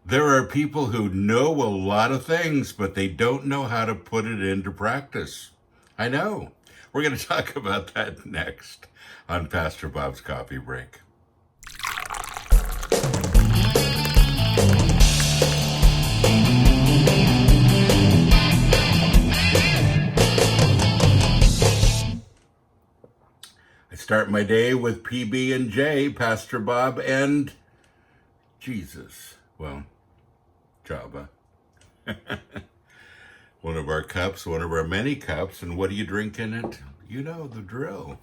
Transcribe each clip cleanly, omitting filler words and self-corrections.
There are people who know a lot of things, but they don't know how to put it into practice. I know. We're going to talk about that next on Pastor Bob's Coffee Break. I start my day with PB&J, Pastor Bob, and Jesus. Well, Java. One of our cups, one of our many cups, and what do you drink in it? You know the drill.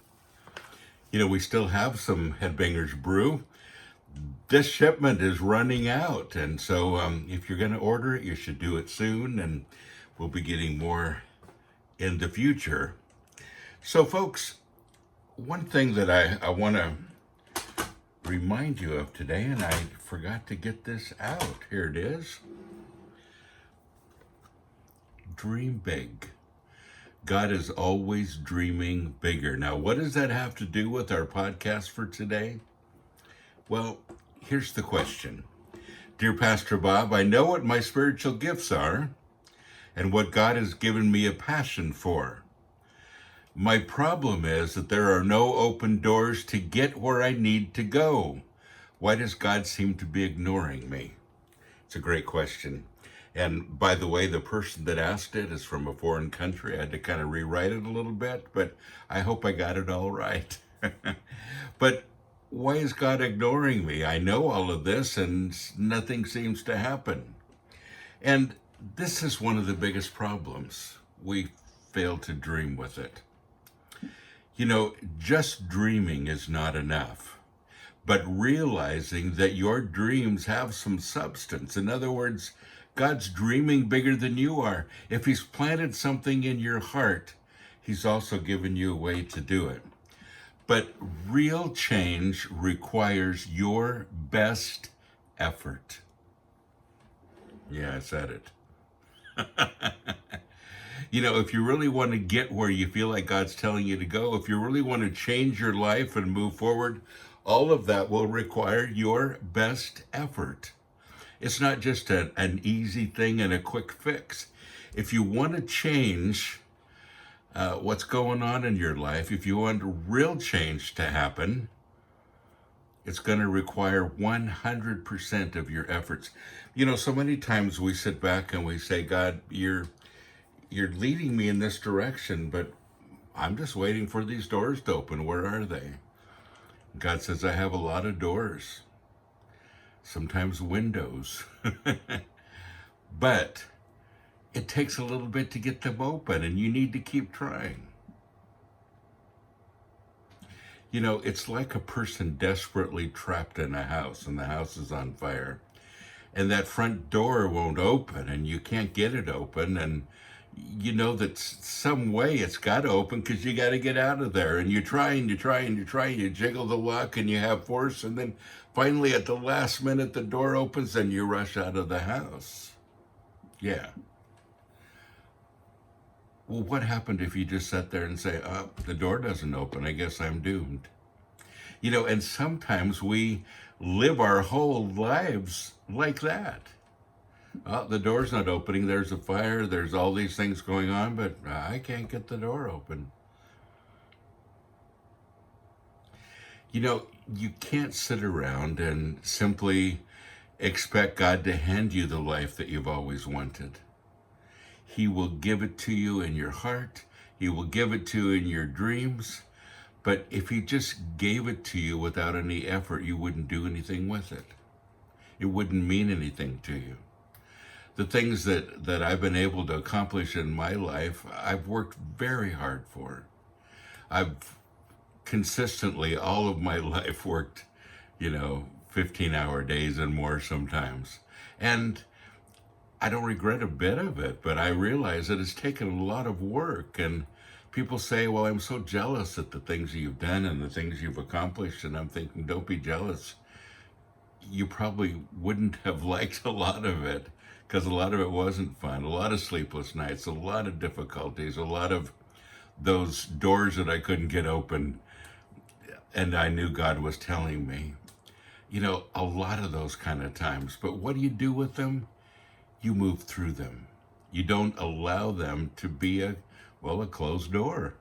We still have some Headbangers Brew. This shipment is running out, and so if you're going to order it, you should do it soon, and we'll be getting more in the future. So, folks, one thing that I want to remind you of today, and I forgot to get this out. Here it is. Dream big. God is always dreaming bigger. Now, what does that have to do with our podcast for today? Well, here's the question. Dear Pastor Bob, I know what my spiritual gifts are and what God has given me a passion for. My problem is that there are no open doors to get where I need to go. Why does God seem to be ignoring me? It's a great question. And by the way, the person that asked it is from a foreign country. I had to kind of rewrite it a little bit, but I hope I got it all right. But why is God ignoring me? I know all of this and nothing seems to happen. And this is one of the biggest problems. We fail to dream with it. Just dreaming is not enough, but realizing that your dreams have some substance. In other words, God's dreaming bigger than you are. If he's planted something in your heart, he's also given you a way to do it. But real change requires your best effort. Yeah, I said it. If you really want to get where you feel like God's telling you to go, if you really want to change your life and move forward, all of that will require your best effort. It's not just an easy thing and a quick fix. If you want to change what's going on in your life, if you want real change to happen, it's going to require 100% of your efforts. So many times we sit back and we say, God, you're leading me in this direction, but I'm just waiting for these doors to open. Where are they? God says, I have a lot of doors, sometimes windows, but it takes a little bit to get them open, and you need to keep trying. It's like a person desperately trapped in a house, and the house is on fire, and that front door won't open, and you can't get it open, and you know that some way it's got to open because you got to get out of there. And you try and you try and you try and you jiggle the lock and you have force. And then finally at the last minute, the door opens and you rush out of the house. Yeah. Well, what happened if you just sat there and say, oh, the door doesn't open. I guess I'm doomed. And sometimes we live our whole lives like that. Oh, the door's not opening. There's a fire. There's all these things going on, but I can't get the door open. You can't sit around and simply expect God to hand you the life that you've always wanted. He will give it to you in your heart. He will give it to you in your dreams. But if he just gave it to you without any effort, you wouldn't do anything with it. It wouldn't mean anything to you. The things that I've been able to accomplish in my life, I've worked very hard for. I've consistently, all of my life, worked, 15-hour days and more sometimes. And I don't regret a bit of it, but I realize that it's taken a lot of work. And people say, well, I'm so jealous at the things you've done and the things you've accomplished. And I'm thinking, don't be jealous. You probably wouldn't have liked a lot of it, because a lot of it wasn't fun. A lot of sleepless nights, a lot of difficulties, a lot of those doors that I couldn't get open, and I knew God was telling me. a lot of those kind of times. But what do you do with them? You move through them. You don't allow them to be a closed door.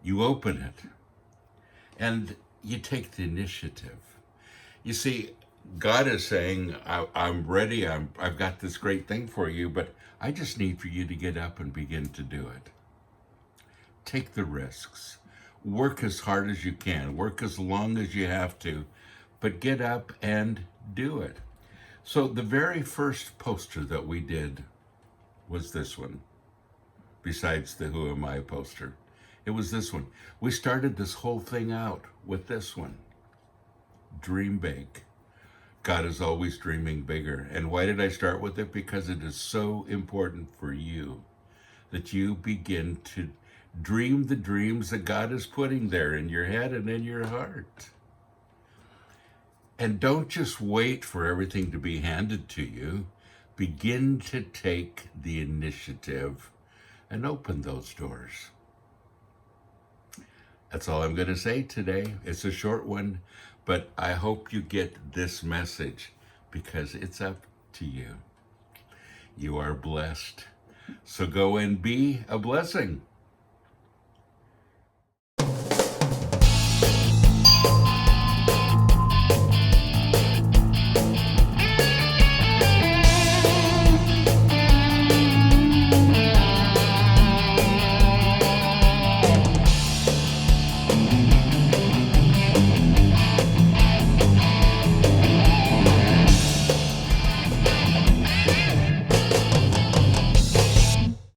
You open it. And you take the initiative. You see, God is saying, I'm ready. I've got this great thing for you, but I just need for you to get up and begin to do it. Take the risks. Work as hard as you can. Work as long as you have to, but get up and do it. So the very first poster that we did was this one, besides the Who Am I poster. It was this one. We started this whole thing out with this one. Dream big. God is always dreaming bigger. And why did I start with it? Because it is so important for you that you begin to dream the dreams that God is putting there in your head and in your heart. And don't just wait for everything to be handed to you. Begin to take the initiative and open those doors. That's all I'm going to say today. It's a short one, but I hope you get this message because it's up to you. You are blessed. So go and be a blessing.